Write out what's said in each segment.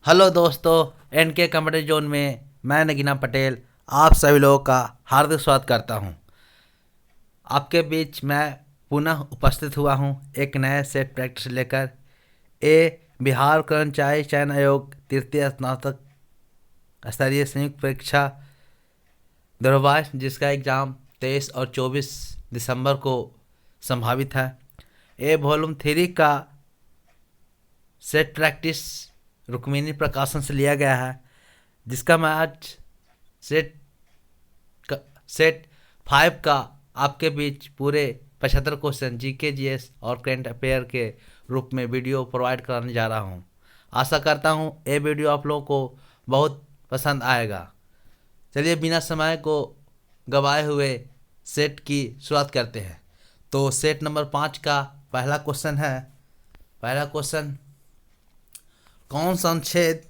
Hello दोस्तों, N K committee zone में मैं नगीना पटेल आप सभी लोगों का हार्दिक स्वागत करता हूं। आपके बीच मैं पुनः उपस्थित हुआ हूं एक नए सेट प्रैक्टिस लेकर। बिहार कर्मचारी चयन आयोग तृतीय स्नातक स्तरीय संयुक्त परीक्षा 2022 जिसका एग्ज़ाम 23 और 24 दिसंबर को संभावित है। वॉल्यूम 3 का सेट प्रैक्टिस रुक्मिणी प्रकाशन से लिया गया है, जिसका मैं आज सेट सेट 5 का आपके बीच पूरे 75 क्वेश्चन जीके जीएस और करंट अफेयर के रूप में वीडियो प्रोवाइड कराने जा रहा हूं। आशा करता हूं ये वीडियो आप लोगों को बहुत पसंद आएगा। चलिए बिना समय को गवाए हुए सेट की शुरुआत करते हैं। तो सेट नंबर 5 का पहला क्वेश्चन है। पहला क्वेश्चन, कौन सा अनुच्छेद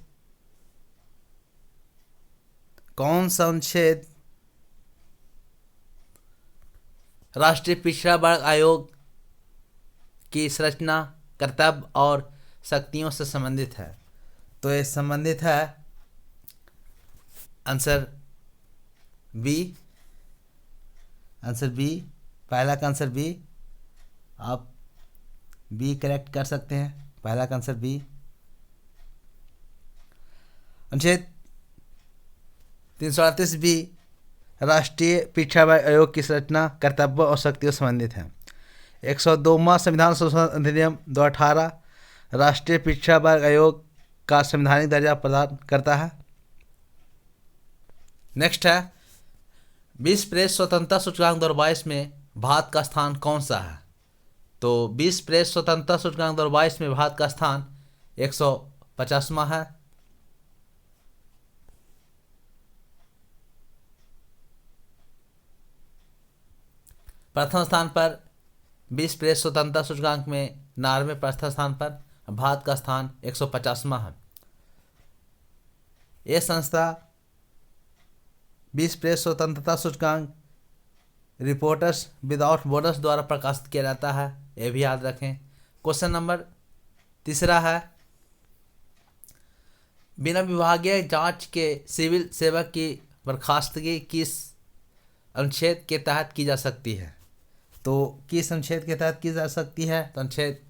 राष्ट्रीय पिछड़ा वर्ग आयोग की संरचना, कर्तव्य और शक्तियों से संबंधित है? तो ये संबंधित है आंसर बी। आंसर बी, पहला का आंसर बी। आप बी करेक्ट कर सकते हैं। पहला का आंसर बी। अनुच्छेद 338 बी राष्ट्रीय पिछड़ा वर्ग आयोग की संरचना, कर्तव्य और शक्तियों से संबंधित है। 102वां संविधान संशोधन अधिनियम 2018 राष्ट्रीय पिछड़ा वर्ग आयोग का संवैधानिक दर्जा प्रदान करता है। नेक्स्ट है, विश्व प्रेस स्वतंत्रता सूचकांक 2022 में भारत का स्थान कौन सा है? तो विश्व प्रेस स्वतंत्रता सूचकांक 2022 में भारत का स्थान 150वां है। प्रथम स्थान पर विश्व प्रेस स्वतंत्रता सूचकांक में 99, प्रथम स्थान पर भारत का स्थान 150वां है। यह संस्था विश्व प्रेस स्वतंत्रता सूचकांक रिपोर्टर्स विदाउट बॉर्डर्स द्वारा प्रकाशित किया जाता है, यह भी याद रखें। क्वेश्चन नंबर तीसरा है, बिना विभागीय जांच के सिविल सेवक की बर्खास्तगी किस अनुच्छेद के तहत की जा सकती है? तो किस अनुच्छेद के तहत की जा सकती है? तो अनुच्छेद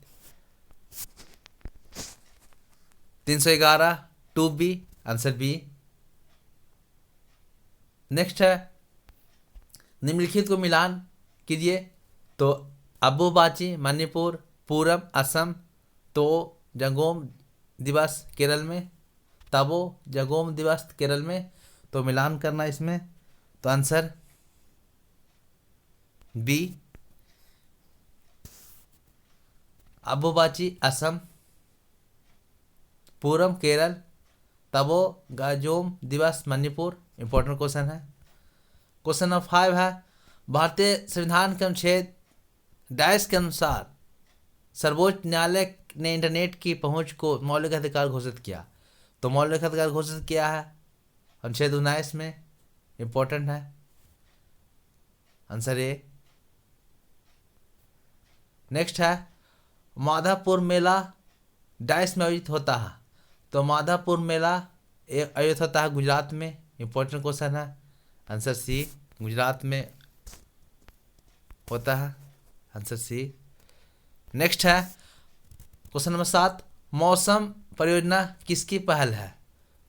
311 2B, आंसर बी। नेक्स्ट है, निम्नलिखित को मिलान कीजिए। तो अम्बुबाची मणिपुर, पूरम असम, तो जंगोम दिवस केरल में, तबो जंगोम दिवस केरल में। तो मिलान करना इसमें, तो आंसर बी। अम्बुबाची असम, पूरम केरल, तबो गाजोम दिवस मणिपुर। इंपॉर्टेंट क्वेश्चन है। क्वेश्चन नंबर 5 है, भारतीय संविधान के अनुच्छेद डैश के अनुसार सर्वोच्च न्यायालय ने इंटरनेट की पहुंच को मौलिक अधिकार घोषित किया। तो मौलिक अधिकार घोषित किया है अनुच्छेद 19 में। इंपॉर्टेंट है, आंसर ए। नेक्स्ट है, माधवपुर मेला डैश में आयोजित होता है। तो माधवपुर मेला आयोजित होता है गुजरात में। इंपॉर्टेंट क्वेश्चन है, आंसर सी, गुजरात में होता है, आंसर सी। नेक्स्ट है क्वेश्चन नंबर 7, मौसम परियोजना किसकी पहल है?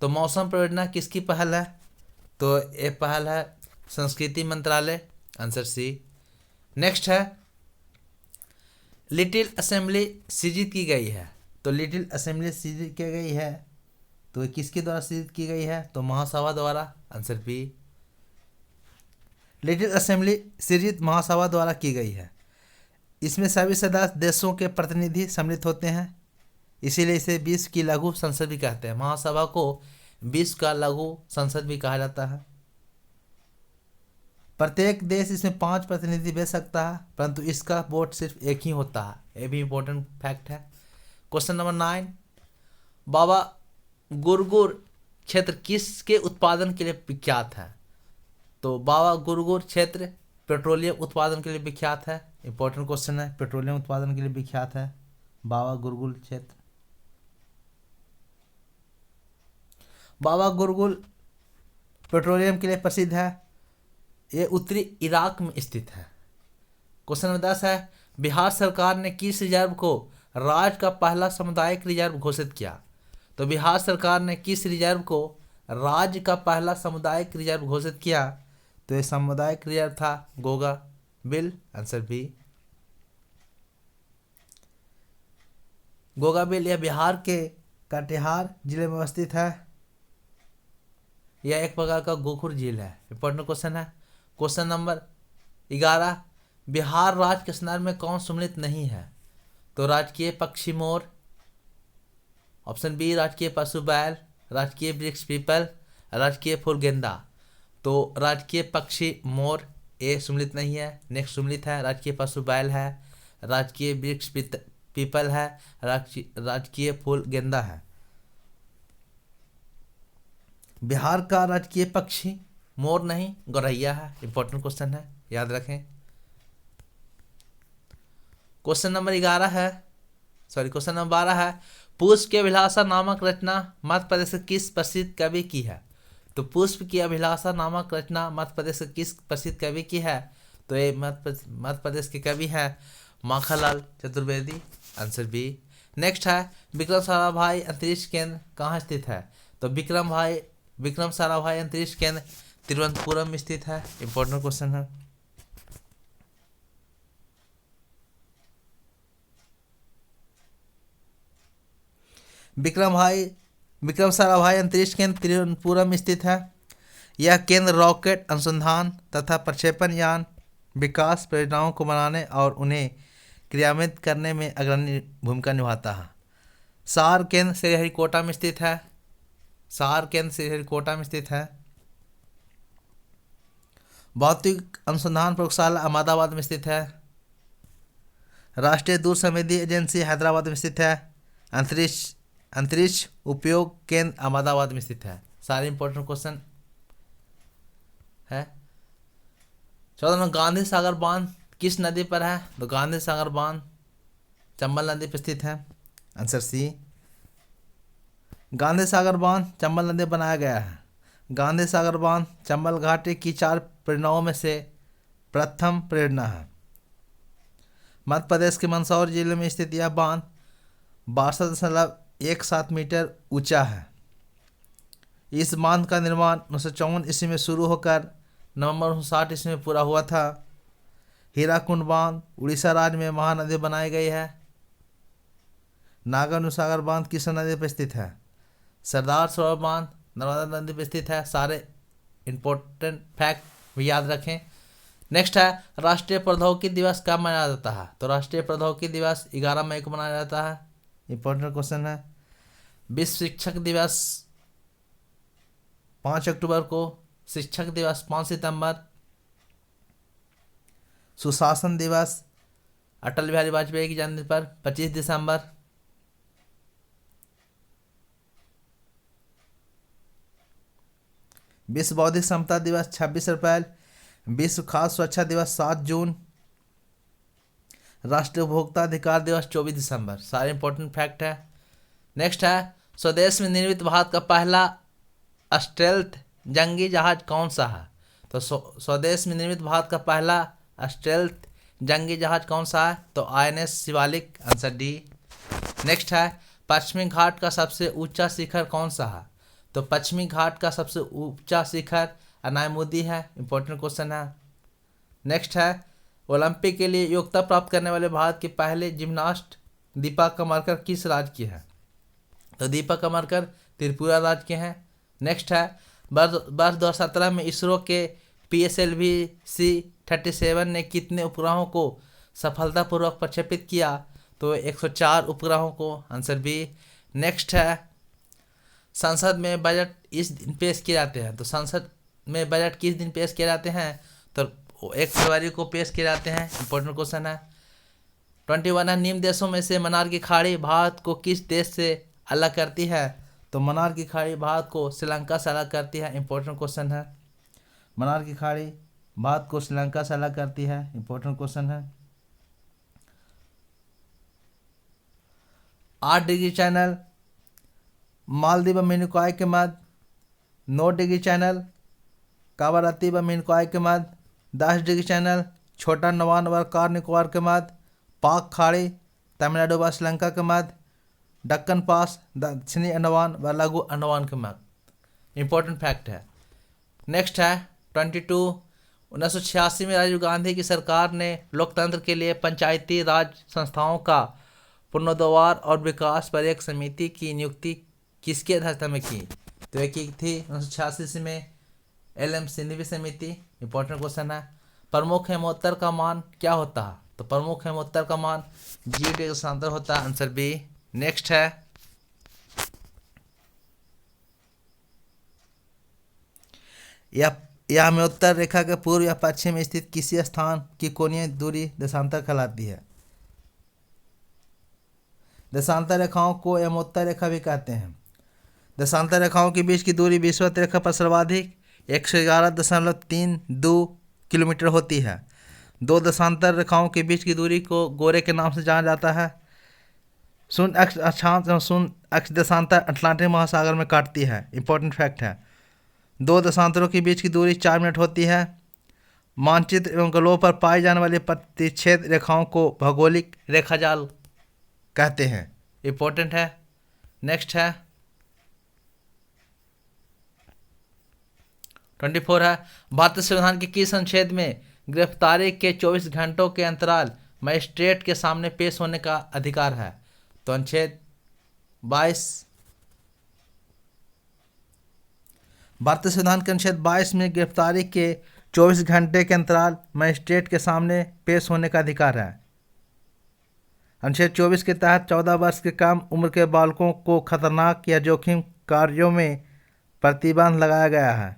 तो मौसम परियोजना किसकी पहल है? तो ये पहल है संस्कृति मंत्रालय, आंसर सी। नेक्स्ट है, लिटिल असेंबली सृजित की गई है। तो लिटिल असेंबली सृजित की गई है, तो ये किसके द्वारा सृजित की गई है? तो महासभा द्वारा, आंसर बी। लिटिल असेंबली सृजित महासभा द्वारा की गई है। इसमें सभी सदस्य देशों के प्रतिनिधि सम्मिलित होते हैं, इसीलिए इसे विश्व की लघु संसद भी कहते हैं। महासभा को विश्व का लघु संसद भी कहा जाता है। प्रत्येक देश इसमें 5 प्रतिनिधि भेज सकता है, परंतु इसका वोट सिर्फ एक ही होता है। ये भी इम्पोर्टेंट फैक्ट है। क्वेश्चन नंबर 9, बाबा गुरगुर क्षेत्र किसके उत्पादन के लिए विख्यात है? तो बाबा गुरगुर क्षेत्र पेट्रोलियम उत्पादन के लिए विख्यात है। इंपॉर्टेंट क्वेश्चन है, पेट्रोलियम उत्पादन के लिए विख्यात है बाबा गुरगुर क्षेत्र। बाबा गुरगुल पेट्रोलियम के लिए प्रसिद्ध है। ये उत्तरी इराक में स्थित है। क्वेश्चन नंबर 10 है, बिहार सरकार ने किस रिजर्व को राज्य का पहला सामुदायिक रिजर्व घोषित किया? तो बिहार सरकार ने किस रिजर्व को राज्य का पहला सामुदायिक रिजर्व घोषित किया? तो ये सामुदायिक रिजर्व था Gogabil, answer B. Gogabil यह बिहार के कटिहार जिले में अवस्थित है। यह एक प्रकार का गोखुर झील है। इंपॉर्टेंट क्वेश्चन है। क्वेश्चन नंबर 11, बिहार राज्य के संदर्भ में कौन सम्मिलित नहीं है? तो राजकीय पक्षी मोर, ऑप्शन बी राजकीय पशु बैल, राजकीय वृक्ष पीपल, राजकीय फूल गेंदा। तो राजकीय पक्षी मोर ए सम्मिलित नहीं है। नेक्स्ट सम्मिलित है राजकीय पशु बैल है, राजकीय वृक्ष पीपल है, राजकीय फूल गेंदा है। बिहार का राजकीय पक्षी मोर नहीं गौरैया है। इंपॉर्टेंट क्वेश्चन है, याद रखें। क्वेश्चन नंबर 12 है, पुष्प की अभिलाषा नामक रचना मध्य प्रदेश के किस प्रसिद्ध कवि की है? तो पुष्प की अभिलाषा नामक रचना मध्य प्रदेश के किस प्रसिद्ध कवि की है? तो ये मध्य प्रदेश के कवि है Makhanlal Chaturvedi, answer B. Next है, विक्रम साराभाई अंतरिक्ष केंद्र कहाँ स्थित है? तो विक्रम साराभाई अंतरिक्ष केंद्र तिरुवनंतपुरम में स्थित है। इंपॉर्टेंट क्वेश्चन है। विक्रम साराभाई अंतरिक्ष केंद्र तिरुवनंतपुरम में स्थित है। यह केंद्र रॉकेट अनुसंधान तथा प्रक्षेपण यान विकास परियोजनाओं को बनाने और उन्हें क्रियान्वित करने में अग्रणी भूमिका निभाता है। सार केंद्र श्रीहरिकोटा में स्थित है। भौतिक अनुसंधान प्रयोगशाला अहमदाबाद में स्थित है। राष्ट्रीय दूर संवेदी एजेंसी हैदराबाद में स्थित है। अंतरिक्ष उपयोग केंद्र अहमदाबाद में स्थित है। सारे इंपॉर्टेंट क्वेश्चन है। 14 में गांधी सागर बांध किस नदी पर है? तो गांधी सागर बांध चंबल नदी पर स्थित है, आंसर सी। गांधी सागर बांध चंबल नदी बनाया गया है। गांधी सागर बांध चंबल घाटी की 4 परियोजनाओं में से प्रथम परियोजना है। मध्य प्रदेश के मंदसौर जिले में स्थित यह बांध 62.17 मीटर ऊंचा है। इस बांध का निर्माण 1954 ईस्वी में शुरू होकर नवंबर 1960 ईस्वी में पूरा हुआ था। हीराकुंड बांध उड़ीसा राज्य में महानदी बनाई गई है। नागार्जुन सागर बांध किस नदी पर स्थित है? सरदार सरोवर बांध नर्मदा नदी पर स्थित है। सारे इंपॉर्टेंट फैक्ट भी याद रखें। नेक्स्ट है, राष्ट्रीय प्रौद्योगिकी दिवस कब मनाया जाता है? तो राष्ट्रीय प्रौद्योगिकी दिवस 11 मई को मनाया जाता है। इंपॉर्टेंट क्वेश्चन है। विश्व शिक्षक दिवस 5 अक्टूबर को, शिक्षक दिवस 5 सितंबर, सुशासन दिवस अटल बिहारी वाजपेयी की जन्मदिन पर 25 दिसंबर, विश्व बौद्धिक समता दिवस 26 अप्रैल, विश्व खाद्य सुरक्षा दिवस 7 जून, राष्ट्रीय उपभोक्ता अधिकार दिवस 24 दिसंबर। सारे इंपॉर्टेंट फैक्ट है। नेक्स्ट है, स्वदेश में निर्मित भारत का पहला स्टेल्थ जंगी जहाज कौन सा है? तो स्वदेश में निर्मित भारत का पहला स्टेल्थ जंगी जहाज कौन सा है? तो INS Shivalik, answer D. Next है, पश्चिमी घाट का सबसे ऊंचा शिखर कौन सा है? तो पश्चिमी घाट का सबसे ऊंचा शिखर अनायमुदी है। इंपॉर्टेंट क्वेश्चन है। नेक्स्ट है, ओलंपिक के लिए योग्यता प्राप्त करने वाले भारत के पहले जिम्नास्ट दीपा करमाकर किस राज्य की है? तो दीपा करमाकर त्रिपुरा राज्य के हैं। नेक्स्ट है, वर्ष 2017 में इसरो के PSLV-C37 ने कितने उपग्रहों को सफलतापूर्वक प्रक्षेपित किया? तो 104 उपग्रहों को, आंसर बी। नेक्स्ट है, संसद में बजट इस दिन पेश किए जाते हैं। तो संसद में बजट किस दिन पेश किए जाते हैं? तो 1 फरवरी को पेश किए जाते हैं। इंपॉर्टेंट क्वेश्चन है। 21 है, निम्न देशों में से मन्नार की खाड़ी भारत को किस देश से अलग करती है? तो मन्नार की खाड़ी भारत को श्रीलंका से अलग करती है। इंपॉर्टेंट क्वेश्चन है। मन्नार की खाड़ी भारत को श्रीलंका से अलग करती है। इंपॉर्टेंट क्वेश्चन है। 8 डिग्री चैनल मालदीव और मेनुकाई के मध्य 9 डिग्री चैनल कावारत्ती व मिनिकॉय के मध्य, 10 डिग्री चैनल छोटा अंडमान व कार निकोबार के मध्य, पाक खाड़ी तमिलनाडु व श्रीलंका के मध्य, दक्कन पास दक्षिणी अंडमान व लघु अंडमान के मध्य। इंपॉर्टेंट फैक्ट है। नेक्स्ट है 22। 1986 में राजीव गांधी की सरकार ने लोकतंत्र के लिए पंचायती राज संस्थाओं का पुनरुद्धार और विकास पर एक समिति की नियुक्ति किसकी अध्यक्षता में की? तो एक की थी 1986 में LM सिंघवी समिति। इंपॉर्टेंट क्वेश्चन है। प्रमुख हेमोत्तर का मान क्या होता है? तो प्रमुख हेमोत्तर का मान GD के समांतर होता है। Answer B. नेक्स्ट है यह हेमोत्तर रेखा के पूर्व या पश्चिम में स्थित किसी स्थान की कोणीय दूरी देशांतर कहलाती है। देशांतर रेखाओं को हेमोत्तर रेखा भी कहते हैं। देशांतर रेखाओं के बीच की दूरी विषुवत रेखा पर सर्वाधिक 111.32 किलोमीटर होती है। दो देशांतर रेखाओं के बीच की दूरी को गोरे के नाम से जाना जाता है। शून्य अक्ष अक्षांश एवं शून्य अक्ष देशांतर अटलांटिक महासागर में काटती है। इंपॉर्टेंट फैक्ट है। दो देशांतरों के बीच की दूरी 4 मिनट होती है। मानचित्र एवं ग्लोब पर पाई जाने वाली प्रतिच्छेद रेखाओं को भौगोलिक रेखाजाल कहते हैं। इंपॉर्टेंट है। नेक्स्ट है 24 है भारतीय संविधान के किस अनुच्छेद में गिरफ्तारी के 24 घंटों के अंतराल मजिस्ट्रेट के सामने पेश होने का अधिकार है? तो अनुच्छेद 22। भारतीय संविधान के अनुच्छेद 22 में गिरफ्तारी के 24 घंटे के अंतराल मजिस्ट्रेट के सामने पेश होने का अधिकार है। अनुच्छेद 24 के तहत 14 वर्ष के कम उम्र के बालकों को खतरनाक या जोखिम कार्यों में प्रतिबंध लगाया गया है।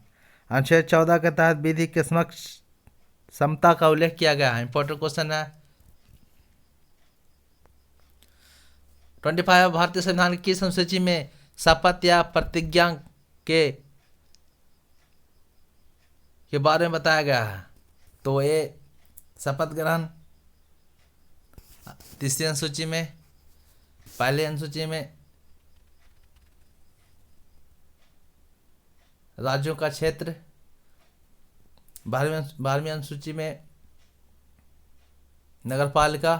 अनुच्छेद 14 के तहत विधि के समक्ष समता का उल्लेख किया गया है। इंपॉर्टेंट क्वेश्चन है। 25 भारतीय संविधान की किस अनुसूची में शपथ या प्रतिज्ञा के बारे में बताया गया है? तो ये शपथ ग्रहण तीसरी अनुसूची में, पहली अनुसूची में राज्यों का क्षेत्र, 12वीं अनुसूची में नगरपालिका।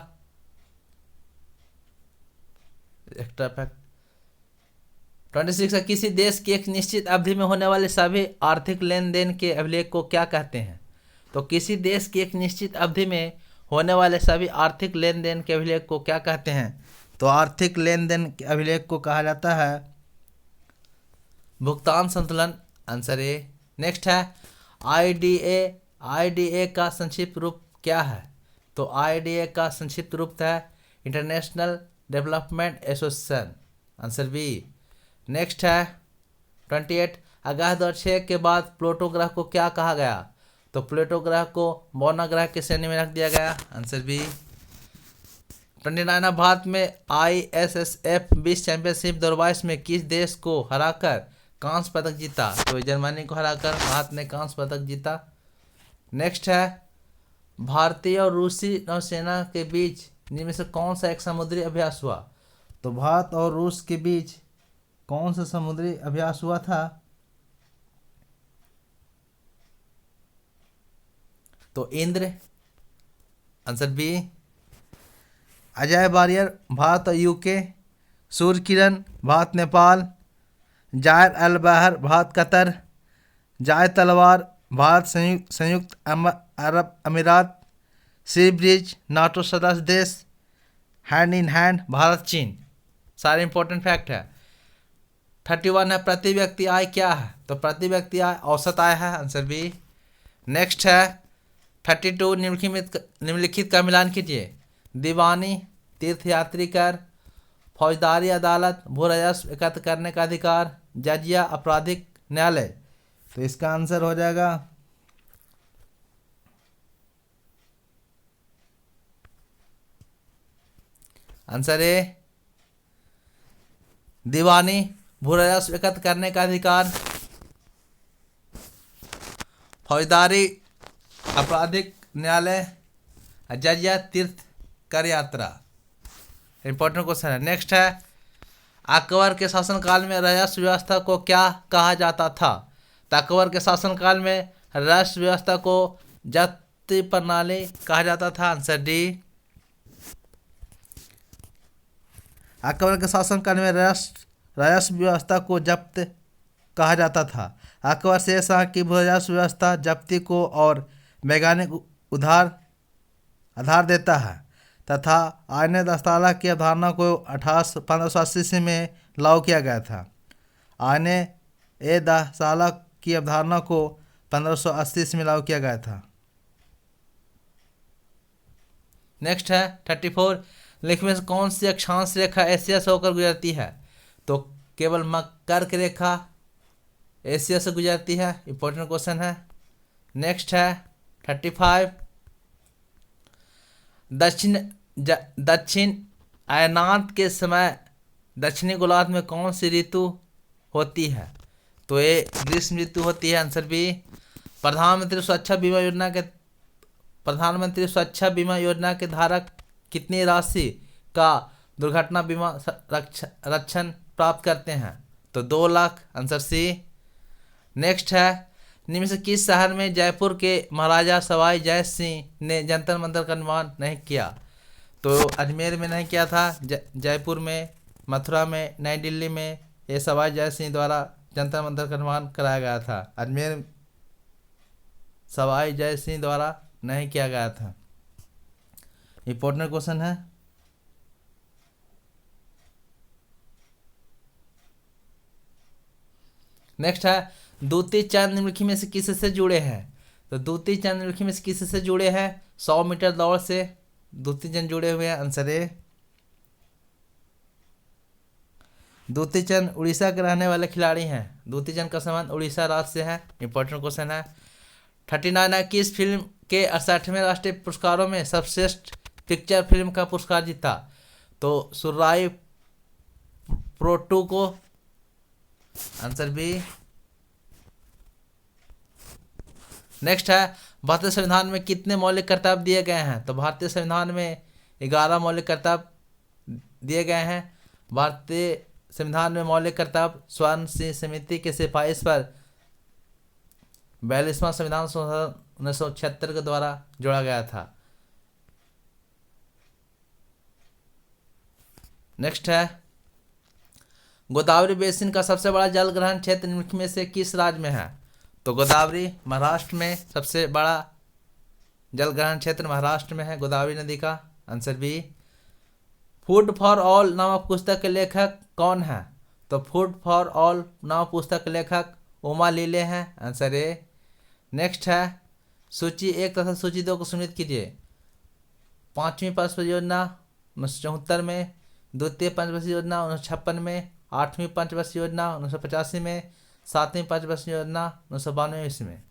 एक्स्ट्रा फैक्ट 26 है किसी देश की एक निश्चित अवधि में होने वाले सभी आर्थिक लेन देन के अभिलेख को क्या कहते हैं? तो किसी देश की एक निश्चित अवधि में होने वाले सभी आर्थिक लेन देन के अभिलेख को क्या कहते हैं? तो आर्थिक लेन देन के अभिलेख को कहा जाता है भुगतान संतुलन। Answer A. नेक्स्ट है IDA का संक्षिप्त रूप क्या है? तो IDA का संक्षिप्त रूप है International Development Association. Answer B. Next है 28 अगस्त 2006 के बाद प्लूटो ग्रह को क्या कहा गया? तो प्लूटो ग्रह को बौना ग्रह की श्रेणी में रख दिया गया। Answer B. 29 भारत में ISSF 20 चैंपियनशिप 2022 में किस देश को हराकर कांस्य पदक जीता? तो जर्मनी को हराकर भारत ने कांस्य पदक जीता। नेक्स्ट है भारतीय और रूसी नौसेना के बीच इनमें से कौन सा एक समुद्री अभ्यास हुआ? तो भारत और रूस के बीच कौन सा समुद्री अभ्यास हुआ था? तो Indra. Answer B. Ajay warrior Bharat और UK, Surya Kiran Bharat Nepal, Zair Al Bahr Bharat Qatar, जाय तलवार भारत संयुक्त अरब अमीरात, सी ब्रिज नाटो सदस्य देश, हैंड इन हैंड भारत चीन। सारे इंपॉर्टेंट फैक्ट है। 31 है प्रति व्यक्ति आय क्या है? तो प्रति व्यक्ति आय औसत आय है। Answer B. नेक्स्ट है 32 निम्नलिखित का मिलान कीजिए। दीवानी तीर्थयात्री कर, फौजदारी अदालत, भू राजस्व एकत्र करने का अधिकार, जजिया आपराधिक न्यायालय। तो इसका आंसर हो जाएगा आंसर ए दीवानी, भू राजस्व एकत्र करने का अधिकार, फौजदारी आपराधिक न्यायालय, जजिया तीर्थ कर यात्रा। इंपॉर्टेंट क्वेश्चन है। नेक्स्ट है अकबर के शासनकाल में राजस्व व्यवस्था को क्या कहा जाता था? तो अकबर के शासनकाल में राष्ट्र व्यवस्था को जब्त प्रणाली कहा जाता था। Answer D. अकबर के शासनकाल में राजस्व व्यवस्था को जब्त कहा जाता था। अकबर शेर शाह की राजस्व व्यवस्था जब्ती को और वैज्ञानिक आधार देता है तथा आयने दस्ताला की अवधारणा को 1580 में लागू किया गया था। आयने ए दस्ताला की अवधारणा को 1580 में लागू किया गया था। नेक्स्ट है 34। लेख में से कौन सी अक्षांश रेखा एशिया से होकर गुजरती है? तो केवल कर्क रेखा एशिया से गुजरती है। इंपॉर्टेंट क्वेश्चन है। नेक्स्ट है 35। दक्षिण अयनांत के समय दक्षिणी गोलार्ध में कौन सी ऋतु होती है? तो ये ग्रीष्म ऋतु होती है। Answer B. प्रधानमंत्री सुरक्षा बीमा योजना के धारक कितनी राशि का दुर्घटना बीमा रक्षण प्राप्त करते हैं? तो 2 लाख। Answer C. नेक्स्ट है निम्न से किस शहर में जयपुर के महाराजा सवाई जय सिंह ने जंतर मंतर का निर्माण नहीं किया? तो अजमेर में नहीं किया था, जयपुर में, मथुरा में, नई दिल्ली में ये सवाई जय सिंह द्वारा जंतर मंतर का निर्माण कराया गया था। अजमेर सवाई जय सिंह द्वारा नहीं किया गया था। इंपॉर्टेंट क्वेश्चन है। नेक्स्ट है द्वितीय चंद्र निम्नलिखित में से किससे जुड़े हैं? तो द्वितीय चंद्र निम्नलिखित में से किससे जुड़े हैं? 100 मीटर दौड़ से द्वितीय चंद्र जुड़े हुए हैं। Answer A. द्वितीय चंद्र उड़ीसा के रहने वाले खिलाड़ी हैं। द्वितीय चंद्र का संबंध उड़ीसा राज्य से है। इंपॉर्टेंट क्वेश्चन है। 39 है किस फिल्म के 68वें राष्ट्रीय पुरस्कारों में सर्वश्रेष्ठ पिक्चर फिल्म का पुरस्कार जीता? तो सुराई प्रो 2 को। Answer B. नेक्स्ट है भारतीय संविधान में कितने मौलिक कर्तव्य दिए गए हैं? तो भारतीय संविधान में 11 मौलिक कर्तव्य दिए गए हैं। भारतीय संविधान में मौलिक कर्तव्य स्वर्ण सिंह समिति के सिफारिश पर 42वां संविधान संशोधन 1976 के द्वारा जोड़ा गया था। नेक्स्ट है गोदावरी बेसिन का सबसे बड़ा जल ग्रहण क्षेत्र निम्नलिखित में से किस राज्य में है? तो गोदावरी महाराष्ट्र में सबसे बड़ा जल ग्रहण क्षेत्र महाराष्ट्र में है, गोदावरी नदी का। Answer B. Food for All नामक पुस्तक के लेखक कौन है? तो फूड फॉर ऑल नामक पुस्तक के लेखक उमा लीले हैं। Answer A. नेक्स्ट है सूची 1 तथा सूची 2 को सुनिश्चित कीजिए। 5वीं पंच परियोजना 1974 में, द्वितीय पंचवर्षीय योजना 1956 में, 8वीं पंचवर्षीय योजना 1985 में, 7वीं पंचवर्षीय योजना 1992 में।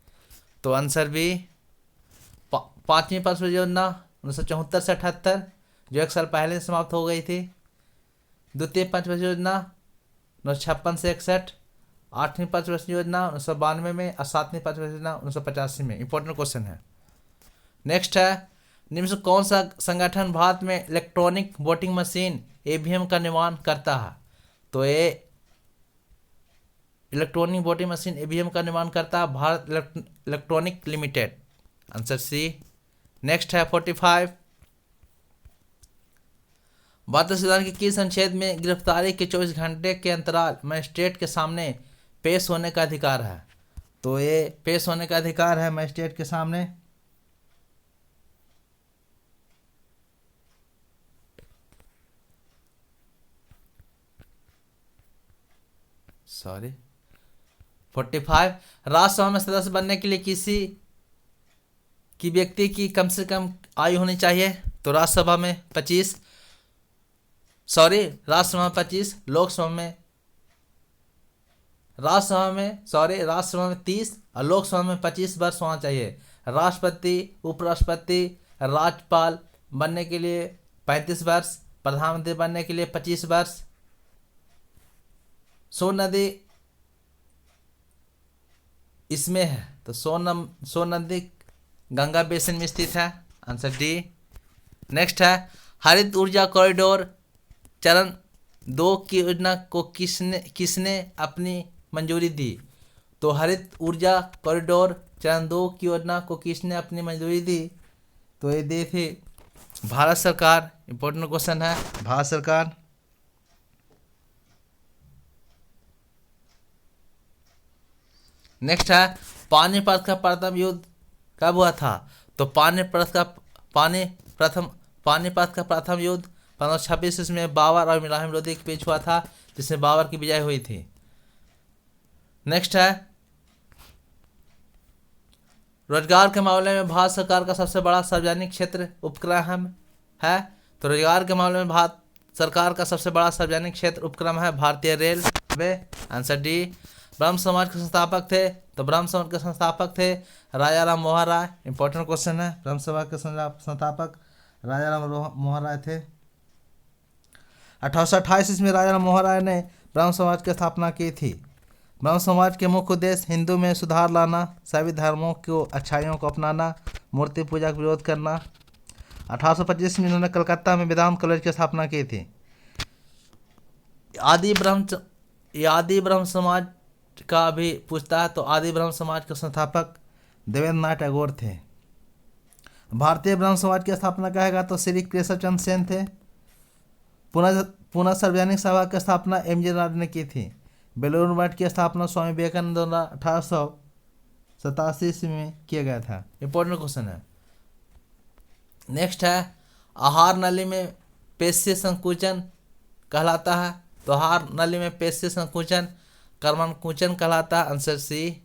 तो आंसर बी। 5वीं पंचवर्षीय योजना 1974 से 78 जो 1 साल पहले समाप्त हो गई थी। द्वितीय पंचवर्षीय योजना 1956 से 61, 8वीं पंचवर्षीय योजना 1992 में और 7वीं पंचवर्षीय योजना 1985 में। इंपॉर्टेंट क्वेश्चन है। नेक्स्ट है निम्न से कौन सा संगठन भारत में इलेक्ट्रॉनिक वोटिंग मशीन ईवीएम का निर्माण करता है? तो ये इलेक्ट्रॉनिक वोटिंग मशीन ईवीएम का निर्माण करता है Bharat Electronic Limited. Answer C. Next है 45। भारतीय संविधान के किस अनुच्छेद में गिरफ्तारी के 24 घंटे के अंतराल मजिस्ट्रेट के सामने पेश होने का अधिकार है? तो ये पेश होने का अधिकार है मजिस्ट्रेट के सामने। सॉरी 45। राज्यसभा में सदस्य बनने के लिए किसी की व्यक्ति की कम से कम आयु होनी चाहिए? तो राज्यसभा में 25, राज्यसभा में 25, लोकसभा में राज्यसभा में 30 और लोकसभा में 25 वर्ष होना चाहिए। राष्ट्रपति, उपराष्ट्रपति, राज्यपाल बनने के लिए 35 वर्ष, प्रधानमंत्री बनने के लिए 25 वर्ष। सोन नदी इसमें है, तो सोन नदी गंगा बेसिन में स्थित है। Answer D. नेक्स्ट है हरित ऊर्जा कॉरिडोर चरण 2 की योजना को किसने अपनी मंजूरी दी? तो हरित ऊर्जा कॉरिडोर चरण 2 की योजना को किसने अपनी मंजूरी दी? तो ये दी थी भारत सरकार। इंपॉर्टेंट क्वेश्चन है, भारत सरकार। नेक्स्ट है पानीपत का प्रथम युद्ध कब हुआ था? तो पानीपत का प्रथम युद्ध 1526 ईस्वी में बाबर और इब्राहिम लोदी के बीच हुआ था, जिसमें बाबर की विजय हुई थी। नेक्स्ट है रोजगार के मामले में भारत सरकार का सबसे बड़ा सार्वजनिक क्षेत्र उपक्रम है। तो रोजगार के मामले में भारत सरकार का सबसे बड़ा सार्वजनिक क्षेत्र उपक्रम है भारतीय रेलवे। Answer D. ब्रह्म समाज के संस्थापक थे? तो ब्रह्म समाज के संस्थापक थे राजा राम मोहन राय। इंपॉर्टेंट क्वेश्चन है, ब्रह्म समाज के संस्थापक राजा राम मोहन राय थे। 1828 ईस्वी में राजा राम मोहन राय ने ब्रह्म समाज की स्थापना की थी। ब्रह्म समाज के मुख्य उद्देश्य हिंदू में सुधार लाना, सभी धर्मों को अच्छाइयों को अपनाना, मूर्ति पूजा का विरोध करना। 1825 में इन्होंने कलकत्ता में वेदांत कॉलेज की स्थापना की थी। आदि ब्रह्म समाज का भी पूछता है, तो आदि ब्रह्म समाज के संस्थापक देवेंद्र नाथ टैगोर थे। भारतीय ब्रह्म समाज की स्थापना कहेगा तो श्री केशव चंद्र सेन थे। पुनः सार्वजनिक सभा की स्थापना एम.जी. राज ने की थी। बेलूर मठ की स्थापना स्वामी विवेकानंद द्वारा 1887 में किया गया था। इंपॉर्टेंट क्वेश्चन है। नेक्स्ट है आहार नली में पेशीय संकुचन कहलाता है। तो आहार नली में पेशीय संकुचन कर्मकुंचन कहलाता है। आंसर सी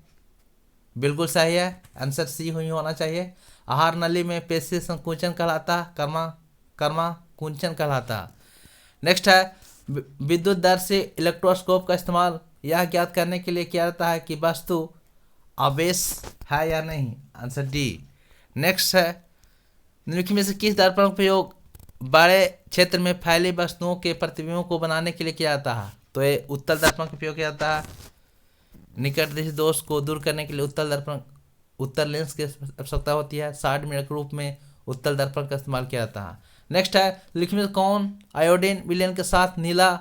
बिल्कुल सही है, आंसर सी ही होना चाहिए। आहार नली में पेशीय संकुचन कहलाता है, कर्मकुंचन कहलाता है। नेक्स्ट है विद्युत दर से इलेक्ट्रोस्कोप का इस्तेमाल यह ज्ञात करने के लिए किया जाता है कि वस्तु आवेश है या नहीं। Answer D. नेक्स्ट है निम्नलिखित में से किस दर्पण का प्रयोग बड़े क्षेत्र में फैली वस्तुओं के प्रतिबिंबों को बनाने के लिए किया जाता है? तो ये उत्तल दर्पण का उपयोग किया जाता है। निकटदर्शी दोष को दूर करने के लिए उत्तल लेंस की आवश्यकता होती है। साइड मिरर के रूप में उत्तल दर्पण का इस्तेमाल किया जाता है। नेक्स्ट है लिखित में कौन आयोडीन विलयन के साथ नीला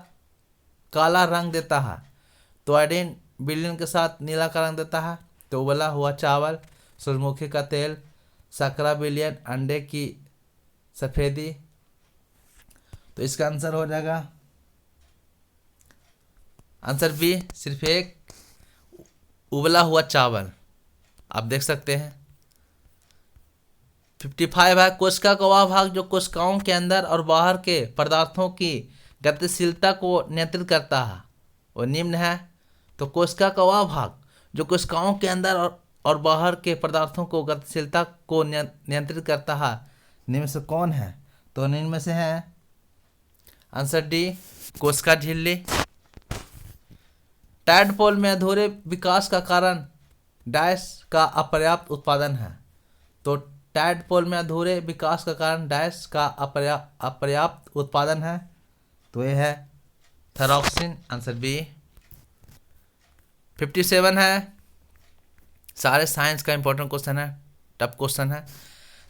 काला रंग देता है? तो आयोडीन विलयन के साथ नीला काला रंग देता है। तो उबला हुआ चावल, सूरजमुखी का तेल, सकरा विलयन, अंडे की सफेदी। तो इसका आंसर हो जाएगा आंसर बी, सिर्फ एक उबला हुआ चावल। आप देख सकते हैं 55 है कोशिका का वह भाग जो कोशिकाओं के अंदर और बाहर के पदार्थों की गतिशीलता को नियंत्रित करता है, वो निम्न है। तो कोशिका का वह भाग जो कोशिकाओं के अंदर और बाहर के पदार्थों को गतिशीलता को नियंत्रित करता है, निम्न से कौन है? तो निम्न में से है आंसर डी, कोशिका झिल्ली। टैडपोल में अधूरे विकास का कारण डैश का अपर्याप्त उत्पादन है। तो टैडपोल में अधूरे विकास का कारण डैश का अपर्याप्त उत्पादन है। तो ये है थायरॉक्सिन। Answer B. 57 है सारे साइंस का इंपॉर्टेंट क्वेश्चन है, टफ क्वेश्चन है।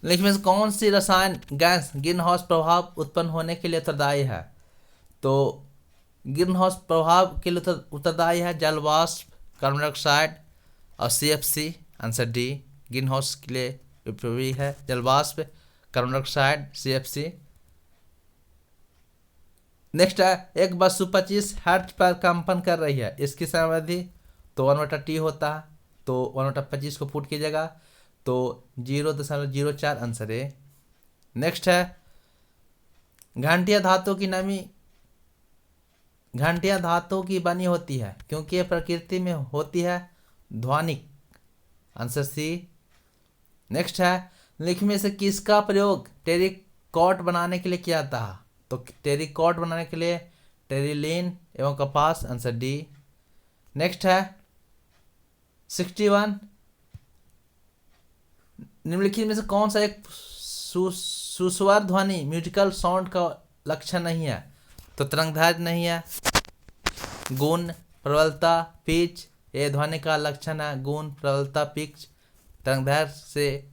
लेकिन में कौन सी रसायन गैस ग्रीन हाउस प्रभाव उत्पन्न होने के लिए उत्तरदायी है? तो ग्रीन हाउस प्रभाव के लिए उत्तरदायी है जल वाष्प, कार्बन डाइऑक्साइड और CFC। Answer D, green house के लिए उपयोगी है जल वाष्प, कार्बन डाइऑक्साइड, CFC। नेक्स्ट है एक वस्तु 25 हर्ट्ज पर कंपन कर रही है, इसकी समयावधि तो 1/T होता है। तो 1/25 को पुट कीजिएगा तो 0.04 आंसर है। नेक्स्ट है घंटिया धातु की बनी होती है क्योंकि यह प्रकृति में होती है ध्वनिक। Answer C. नेक्स्ट है लिखित में से किसका प्रयोग टेरिकॉट बनाने के लिए किया जाता है? तो टेरिकॉट बनाने के लिए टेरिलीन एवं कपास। Answer D. नेक्स्ट है 61 निम्नलिखित में से कौन सा एक सुस्वर ध्वनि म्यूजिकल साउंड का लक्षण नहीं है? तो तरंगदैर्घ्य नहीं है, गुण, प्रबलता, पिच, ये ध्वनि का लक्षण है। गुण, प्रबलता, पिच, तरंगदैर्घ्य से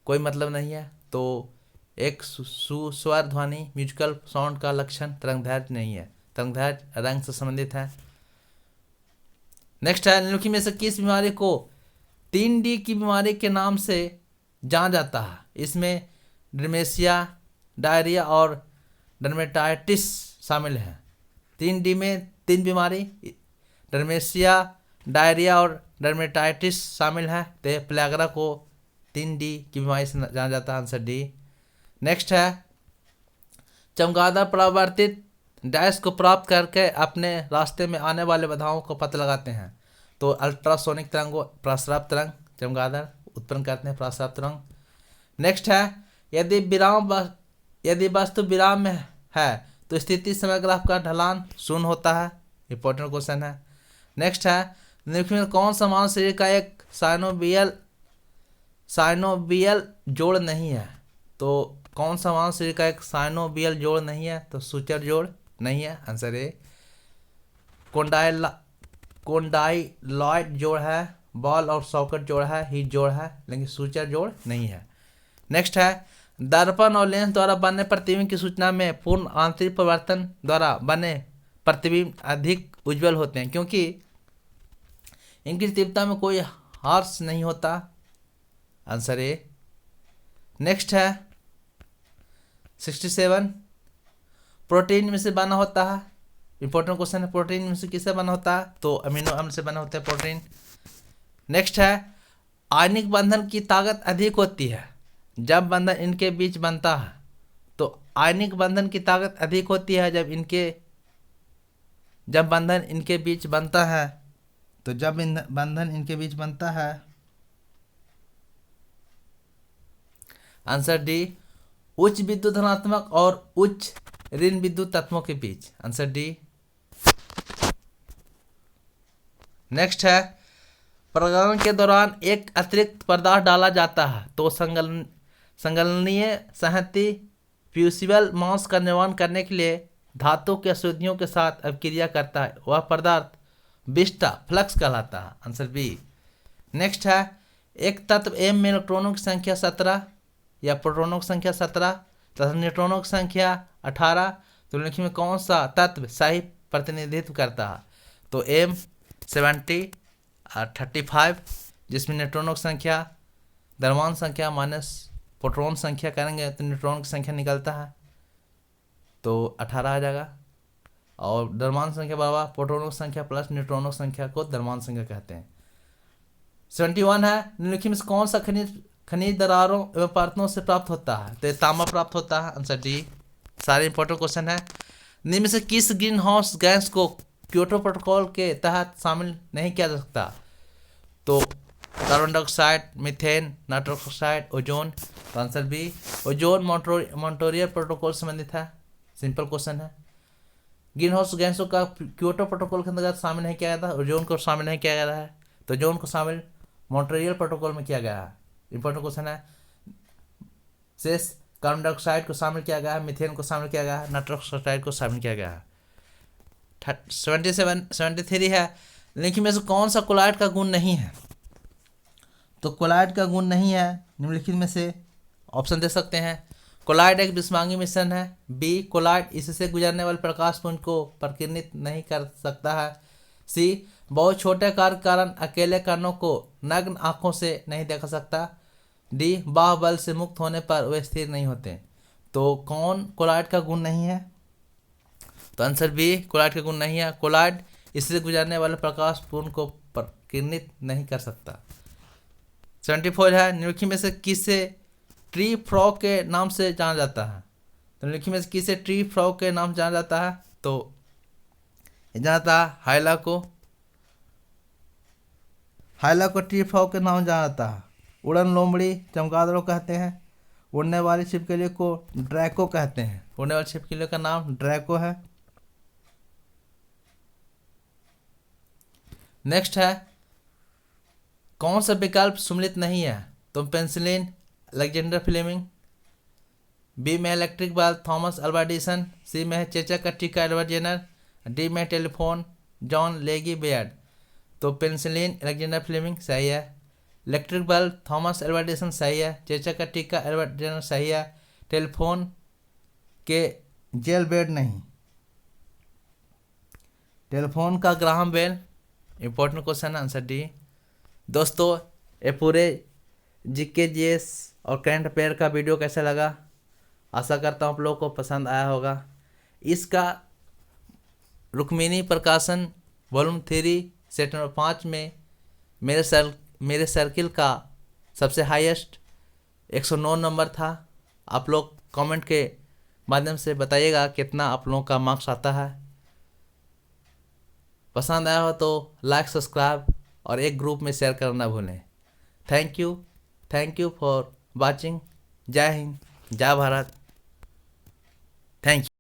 कोई मतलब नहीं है। तो एक सुस्वर ध्वनि म्यूजिकल साउंड का लक्षण तरंगदैर्घ्य नहीं है, तरंगदैर्घ्य रंग से संबंधित है। नेक्स्ट है, निम्नलिखित में से किस बीमारी को 3D की बीमारी के नाम से जाना जाता है? इसमें डिमेंशिया, डायरिया और डर्मेटाइटिस शामिल है। 3D में 3 बीमारी, डिमेंशिया, डायरिया और डर्मेटाइटिस शामिल है। तो प्लेगरा को 3D की बीमारी से जाना जाता है, आंसर डी। नेक्स्ट है, चमगादड़ परावर्तित डैश को प्राप्त करके अपने रास्ते में आने वाले बाधाओं को पता लगाते हैं। तो अल्ट्रासोनिक तरंगों, प्रस्राव तरंग चमगादड़ उत्पन्न करते हैं, प्रस्राव तरंग। नेक्स्ट है, यदि वस्तु विराम में है तो स्थिति समय ग्राफ का ढलान शून्य होता है। इंपॉर्टेंट क्वेश्चन है। नेक्स्ट है, निम्नलिखित में कौन सा मानव शरीर का एक साइनोवियल जोड़ नहीं है? तो कौन सा मानव शरीर का एक साइनोवियल जोड़ नहीं है? तो सूचर जोड़ नहीं है, आंसर ए। कोंडाइलॉइड जोड़ है, बॉल और सॉकेट जोड़ है, हीट जोड़ है, लेकिन सूचर जोड़ नहीं है। नेक्स्ट है, दर्पण और लेंस द्वारा बने प्रतिबिंब की सूचना में पूर्ण आंतरिक परिवर्तन द्वारा बने प्रतिबिंब अधिक उज्जवल होते हैं, क्योंकि इनकी तीव्रता में कोई हार्स नहीं होता, आंसर ए। नेक्स्ट है 67, प्रोटीन में से बना होता है। इंपॉर्टेंट क्वेश्चन है, प्रोटीन में से किससे बना होता है? तो अमीनो अम्ल से बना होता है प्रोटीन। नेक्स्ट है, आयनिक बंधन की ताकत अधिक होती है जब बंधन इनके बीच बनता है। तो आयनिक बंधन की ताकत अधिक होती है जब बंधन इनके बीच बनता है। तो जब बंधन इनके बीच बनता है, आंसर डी, उच्च विद्युत धनात्मक और उच्च ऋण विद्युत तत्वों के बीच, आंसर डी। नेक्स्ट है, प्रजनन के दौरान एक अतिरिक्त पदार्थ डाला जाता है। तो संगलनीय संहति फ्यूसिबल मांस का निर्माण करने के लिए धातु के अशुद्धियों के साथ अभिक्रिया करता है। वह पदार्थ बिस्टा फ्लक्स कहलाता है, आंसर बी। नेक्स्ट है, एक तत्व एम में इलेक्ट्रॉनों की संख्या 17 या प्रोटॉनों की संख्या 17 तथा न्यूट्रॉनों की संख्या 18। तो निम्नलिखित में कौन सा तत्व सही प्रतिनिधित्व करता है? तो एम 70 और 35, जिसमें न्यूट्रॉनों की संख्या द्रव्यमान संख्या माइनस प्रोटॉन संख्या करेंगे तो न्यूट्रॉन की संख्या निकलता है, तो 18 आ जाएगा। और द्रव्यमान संख्या बराबर प्रोटॉनों की संख्या प्लस न्यूट्रॉनों की संख्या को द्रव्यमान संख्या कहते हैं। 71 है, निम्नलिखित में कौन सा खनिज दरारों एवं परतों से प्राप्त होता है? तो तांबा प्राप्त होता है, आंसर डी। सारे इंपॉर्टेंट क्वेश्चन है। निम्न में से किस ग्रीन हाउस गैस को क्योटो प्रोटोकॉल के तहत शामिल नहीं किया जा सकता? तो carbon dioxide, methane, nitrous oxide, ozone, तो answer B. Ozone Montreal protocol से संबंधित है, सिंपल क्वेश्चन है। ग्रीन हाउस गैसों का क्योटो प्रोटोकॉल के अंतर्गत शामिल नहीं किया गया था, ओजोन को शामिल नहीं किया गया है। तो ओजोन को शामिल मॉन्ट्रियल प्रोटोकॉल में किया गया है, इंपॉर्टेंट क्वेश्चन है। शेष कार्बन डाइऑक्साइड को शामिल किया गया है, मीथेन को शामिल किया गया है, नाइट्रस ऑक्साइड को शामिल किया गया है। 73 है, लेकिन में से कौन सा कोलाइड का गुण नहीं है? तो कोलाइड का गुण नहीं है निम्नलिखित में से, ऑप्शन दे सकते हैं। कोलाइड एक विषमांगी मिश्रण है। बी, कोलाइड इससे गुजरने वाले प्रकाश पुंज को प्रकीर्णित नहीं कर सकता है। सी, बहुत छोटे कार्य के कारण अकेले कणों को नग्न आंखों से नहीं देखा सकता। डी, बाह्य बल से मुक्त होने पर वे स्थिर नहीं होते। तो कौन कोलाइड का गुण नहीं है? तो आंसर बी, कोलाइड का गुण नहीं है। कोलाइड इससे गुजरने वाले प्रकाश पुंज को प्रकीर्णित नहीं कर सकता। 74 है, निम्नलिखित में से किसे ट्री फ्रॉग के नाम से जाना जाता है? तो निम्नलिखित में से किसे ट्री फ्रॉग के नाम से जाना जाता है? तो जाना जाता है हाइला को ट्री फ्रॉग के नाम जाना जाता है। उड़न लोमड़ी चमगादड़ों कहते हैं। उड़ने वाली छिपकली को ड्रैको कहते हैं। उड़ने वाली छिपकली का नाम ड्रैको है। नेक्स्ट है, कौन सा विकल्प सम्मिलित नहीं है? तो पेंसिलिन, अलेक्जेंडर फ्लेमिंग। बी में electric bulb Thomas Alva Edison. C में है चेचक का टीका एडवर्ड जेनर। डी में टेलीफोन जॉन लेगी बेयर्ड। तो पेंसिलिन अलेक्जेंडर फ्लेमिंग सही है। Electric bulb Thomas Alva Edison सही है। चेचक का टीका एडवर्ड जेनर सही है। टेलीफोन के जेल बेड नहीं, टेलीफोन का Graham Bell important question answer D. दोस्तों, ये पूरे जीके जीएस और करंट अफेयर का वीडियो कैसा लगा? आशा करता हूँ आप लोगों को पसंद आया होगा। इसका रुक्मिणी प्रकाशन वॉल्यूम 3 सेट नंबर 5 में मेरे सर्किल का सबसे हाईएस्ट 109 नंबर था। आप लोग कमेंट के माध्यम से बताइएगा कितना आप लोगों का मार्क्स आता है। पसंद आया हो तो लाइक, सब्सक्राइब और एक ग्रुप में शेयर करना भूलें। Thank you for watching. जय हिंद, जय भारत। Thank you.